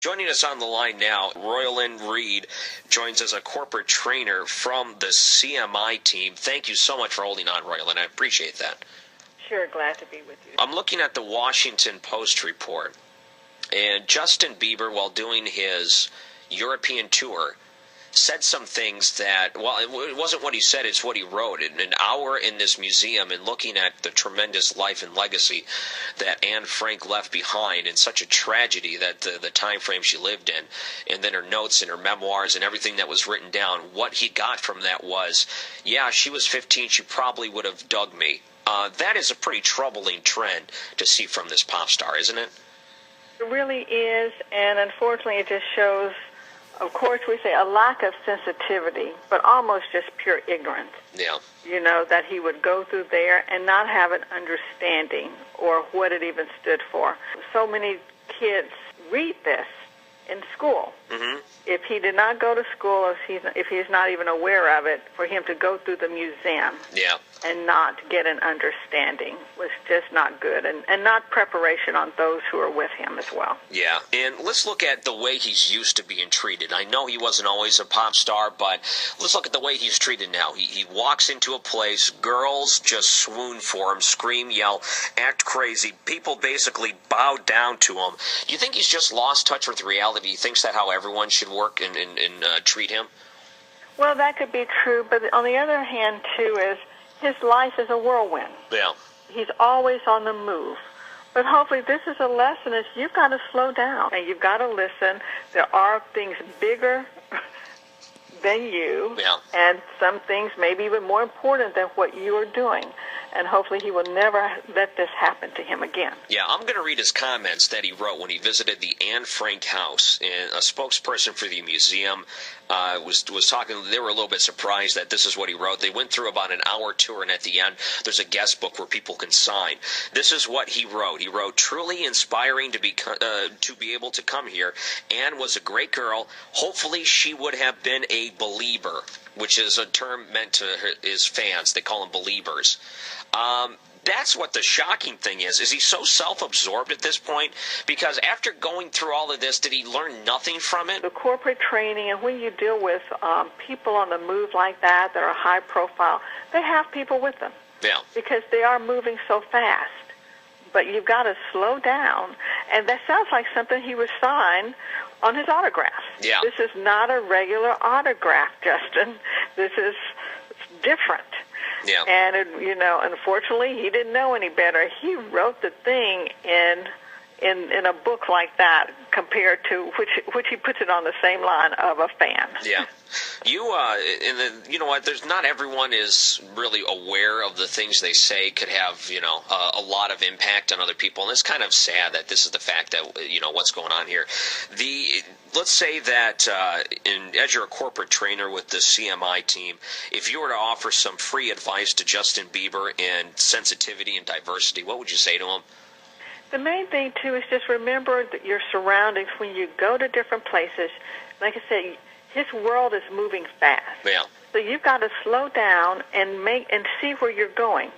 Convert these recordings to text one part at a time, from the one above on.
Joining us on the line now, Royalyn Reed joins as a corporate trainer from the CMI team. Thank you so much for holding on, Royalyn. I appreciate that. Sure, glad to be with you. I'm looking at the Washington Post report, and Justin Bieber, while doing his European tour, said some things that, well, it wasn't what he said, it's what he wrote. In an hour in this museum and looking at the tremendous life and legacy that Anne Frank left behind, and such a tragedy that the time frame she lived in, and then her notes and her memoirs and everything that was written down, what he got from that was, yeah, she was 15, she probably would have dug me. That is a pretty troubling trend to see from this pop star, isn't it? It really is, and unfortunately it just shows, of course, we say a lack of sensitivity, but almost just pure ignorance. Yeah. You know, that he would go through there and not have an understanding or what it even stood for. So many kids read this in school. Mm-hmm. If he did not go to school, if he's not even aware of it, for him to go through the museum and not get an understanding was just not good, and not preparation on those who are with him as well. Yeah, and let's look at the way he's used to being treated. I know he wasn't always a pop star, but let's look at the way he's treated now. He walks into a place, girls just swoon for him, scream, yell, act crazy. People basically bow down to him. Do you think he's just lost touch with reality? He thinks that how everyone should work and treat him? Well, that could be true, but on the other hand, too, is his life is a whirlwind. Yeah. He's always on the move. But hopefully this is a lesson, is you've got to slow down and you've got to listen. There are things bigger than you, and some things maybe even more important than what you are doing. And hopefully he will never let this happen to him again. Yeah, I'm going to read his comments that he wrote when he visited the Anne Frank house. And a spokesperson for the museum was talking. They were a little bit surprised that this is what he wrote. They went through about an hour tour, and at the end, there's a guest book where people can sign. This is what he wrote. He wrote, "Truly inspiring to be able to come here. Anne was a great girl. Hopefully she would have been a believer," which is a term meant to his fans. They call them believers. That's what the shocking thing is. Is he so self-absorbed at this point? Because after going through all of this, did he learn nothing from it? The corporate training, and when you deal with people on the move like that are high profile, they have people with them. Yeah. Because they are moving so fast. But you've got to slow down. And that sounds like something he would sign on his autograph. Yeah. This is not a regular autograph, Justin. This is different. Yeah. And, unfortunately, he didn't know any better. He wrote the thing in a book like that, compared to which he puts it on the same line of a fan. Yeah. You know what, there's not everyone is really aware of the things they say could have, a lot of impact on other people. And it's kind of sad that this is the fact that, what's going on here. Let's say that as you're a corporate trainer with the CMI team, if you were to offer some free advice to Justin Bieber in sensitivity and diversity, what would you say to him? The main thing, too, is just remember that your surroundings when you go to different places. Like I said, his world is moving fast. Yeah. So you've got to slow down and see where you're going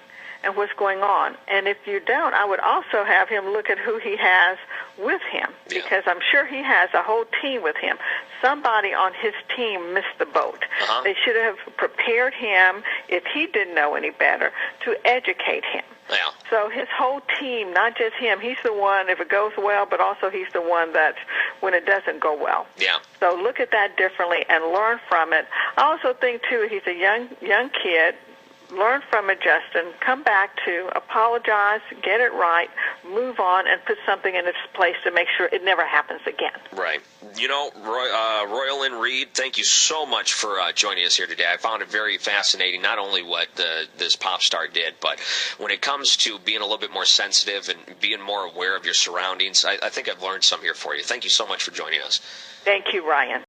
and what's going on. And if you don't, I would also have him look at who he has with him, because I'm sure he has a whole team with him. Somebody on his team missed the boat. Uh-huh. They should have prepared him, if he didn't know any better, to educate him. Yeah. So his whole team, not just him, he's the one if it goes well, but also he's the one that when it doesn't go well. Yeah. So look at that differently and learn from it. I also think, too, he's a young kid. Learn from it, Justin. Come back to apologize, get it right, move on, and put something in its place to make sure it never happens again. Right. Royalyn Reed, thank you so much for joining us here today. I found it very fascinating, not only what this pop star did, but when it comes to being a little bit more sensitive and being more aware of your surroundings, I think I've learned some here for you. Thank you so much for joining us. Thank you, Ryan.